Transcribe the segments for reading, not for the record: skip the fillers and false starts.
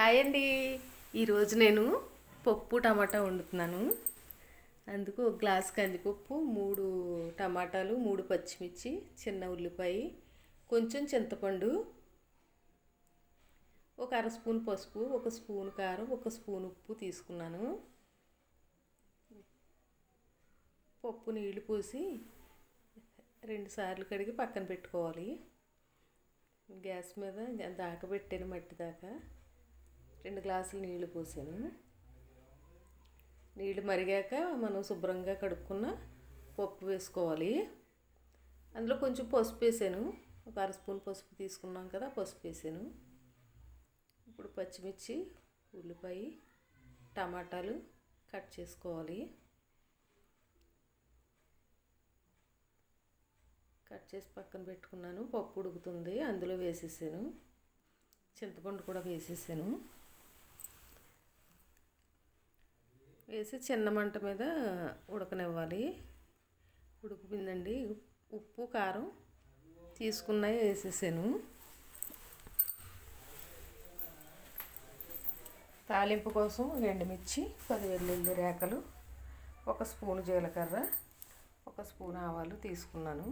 Hi అండి. ఈరోజు నేను పప్పు టమాటా వండుతున్నాను. అందుకు ఒక గ్లాస్ కందిపప్పు, 3 టమాటాలు, 3 పచ్చిమిర్చి, చిన్న ఉల్లిపాయ, కొంచెం చింతపండు, ఒక అర స్పూన్ పసుపు, ఒక స్పూన్ కారం, ఒక స్పూన్ ఉప్పు తీసుకున్నాను. పప్పు నీళ్లు పోసి 2 సార్లు కడిగి పక్కన పెట్టుకోవాలి. గ్యాస్ మీద దాకా పెట్టాను, మట్టి దాకా 2 గ్లాసులు నీళ్లు పోసాను. నీళ్లు మరిగాక మనం శుభ్రంగా కడుక్కున్న పప్పు వేసుకోవాలి. అందులో కొంచెం పసుపు వేసాను, ఒక అర స్పూన్ పసుపు తీసుకున్నాం కదా, పసుపు వేసాను. ఇప్పుడు పచ్చిమిర్చి, ఉల్లిపాయ, టమాటాలు కట్ చేసుకోవాలి. కట్ చేసి పక్కన పెట్టుకున్నాను. పప్పు ఉడుకుతుంది, అందులో వేసేసాను. చింతపండు కూడా వేసేసాను. వేసి చిన్న మంట మీద ఉడకనివ్వాలి. ఉడికిపోయిందండి. ఉప్పు కారం తీసుకున్నాయి వేసేసాను. తాలింపు కోసం ఎండుమిర్చి, 10 వెల్లుల్లి రేఖలు, 1 స్పూను జీలకర్ర, 1 స్పూన్ ఆవాలు తీసుకున్నాను.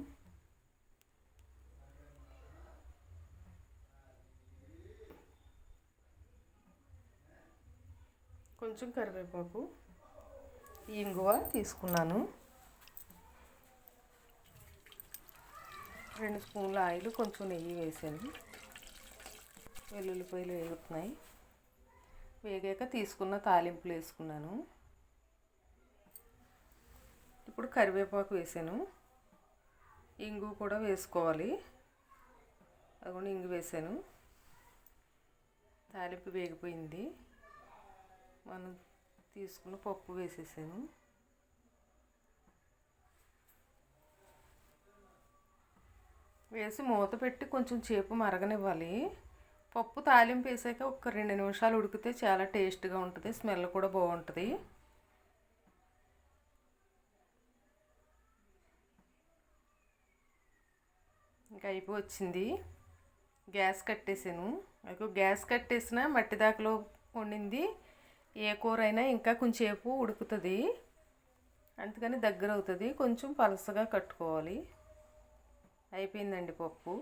కొంచెం కరివేపాకు, ఇంగువ తీసుకున్నాను. 2 స్పూన్ల ఆయిల్, కొంచెం నెయ్యి వేసాను. వెల్లుల్లిపాయలు వేగుతున్నాయి. వేగాక తీసుకున్న తాలింపులు వేసుకున్నాను. ఇప్పుడు కరివేపాకు వేసాను. ఇంగు కూడా వేసుకోవాలి. అదిగోండి, ఇంగు వేసాను. తాలింపు వేగిపోయింది. మనం తీసుకున్న పప్పు వేసేసాను. వేసి మూత పెట్టి కొంచెం సేపు మరగనివ్వాలి. పప్పు తాలింపు వేసాక ఒక 2 నిమిషాలు ఉడికితే చాలా టేస్ట్గా ఉంటుంది, స్మెల్ కూడా బాగుంటుంది. ఇంకా అయిపోయి వచ్చింది. గ్యాస్ కట్టేసాను. గ్యాస్ కట్టేసిన మట్టి దాకలో వండింది ఏ కూర అయినా ఇంకా కొంచెంసేపు ఉడుకుతుంది, అందుకని దగ్గర అవుతుంది. కొంచెం పలసగా కట్టుకోవాలి. అయిపోయిందండి పప్పు.